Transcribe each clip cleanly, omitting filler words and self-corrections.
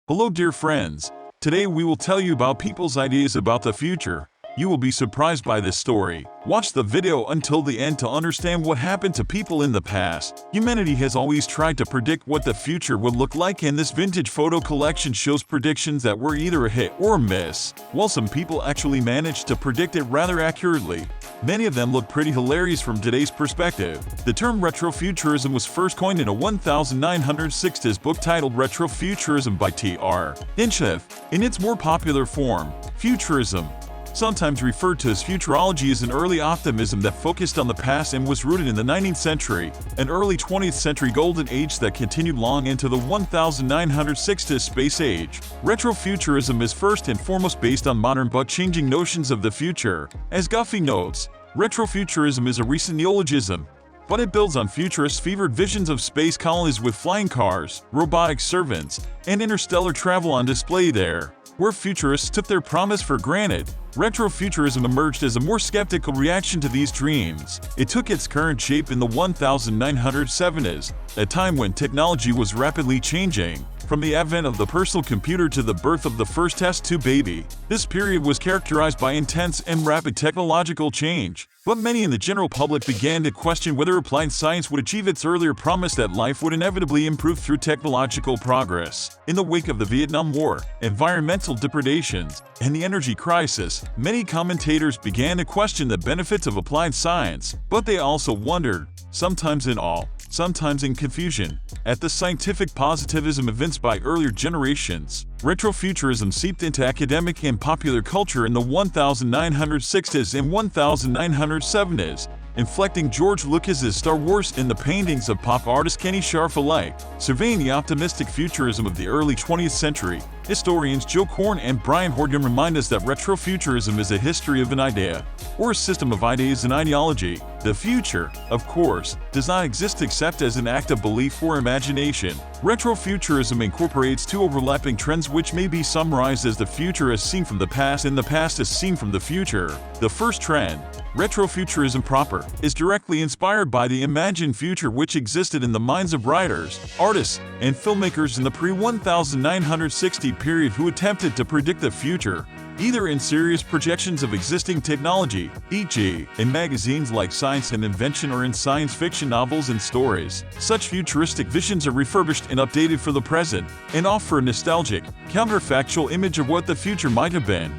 Hello dear friends, today we will tell you about people's ideas about the future. You will be surprised by this story. Watch the video until the end to understand what happened to people in the past. Humanity has always tried to predict what the future would look like, and this vintage photo collection shows predictions that were either a hit or a miss. While some people actually managed to predict it rather accurately, many of them look pretty hilarious from today's perspective. The term retrofuturism was first coined in a 1960s book titled Retrofuturism by T.R. Inchef. In its more popular form, futurism, sometimes referred to as futurology, is an early optimism that focused on the past and was rooted in the 19th century, an early 20th century golden age that continued long into the 1960s space age. Retrofuturism is first and foremost based on modern but changing notions of the future. As Guffey notes, retrofuturism is a recent neologism, but it builds on futurists' fevered visions of space colonies with flying cars, robotic servants, and interstellar travel on display there. Where futurists took their promise for granted, retrofuturism emerged as a more skeptical reaction to these dreams. It took its current shape in the 1970s, a time when technology was rapidly changing. From the advent of the personal computer to the birth of the first test tube baby, this period was characterized by intense and rapid technological change. But many in the general public began to question whether applied science would achieve its earlier promise that life would inevitably improve through technological progress. In the wake of the Vietnam War, environmental depredations, and the energy crisis, many commentators began to question the benefits of applied science, but they also wondered, sometimes in awe, sometimes in confusion, at the scientific positivism evinced by earlier generations. Retrofuturism seeped into academic and popular culture in the 1960s and 1970s, inflecting George Lucas's Star Wars and the paintings of pop artist Kenny Scharf alike. Surveying the optimistic futurism of the early 20th century, historians Joe Korn and Brian Horgan remind us that retrofuturism is a history of an idea, or a system of ideas and ideology. The future, of course, does not exist except as an act of belief or imagination. Retrofuturism incorporates two overlapping trends which may be summarized as the future as seen from the past and the past as seen from the future. The first trend, retrofuturism proper, is directly inspired by the imagined future which existed in the minds of writers, artists, and filmmakers in the pre-1960 period who attempted to predict the future, either in serious projections of existing technology, e.g., in magazines like Science and Invention, or in science fiction novels and stories. Such futuristic visions are refurbished and updated for the present, and offer a nostalgic, counterfactual image of what the future might have been,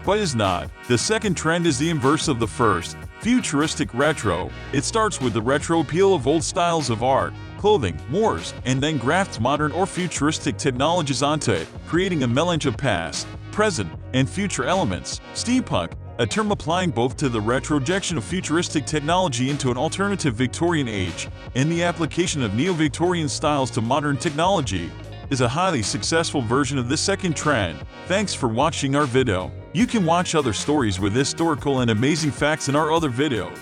but is not. The second trend is the inverse of the first, futuristic retro. It starts with the retro appeal of old styles of art, clothing, mores, and then grafts modern or futuristic technologies onto it, creating a melange of past, present, and future elements. Steampunk, a term applying both to the retrojection of futuristic technology into an alternative Victorian age, and the application of neo-Victorian styles to modern technology, is a highly successful version of this second trend. Thanks for watching our video. You can watch other stories with historical and amazing facts in our other videos.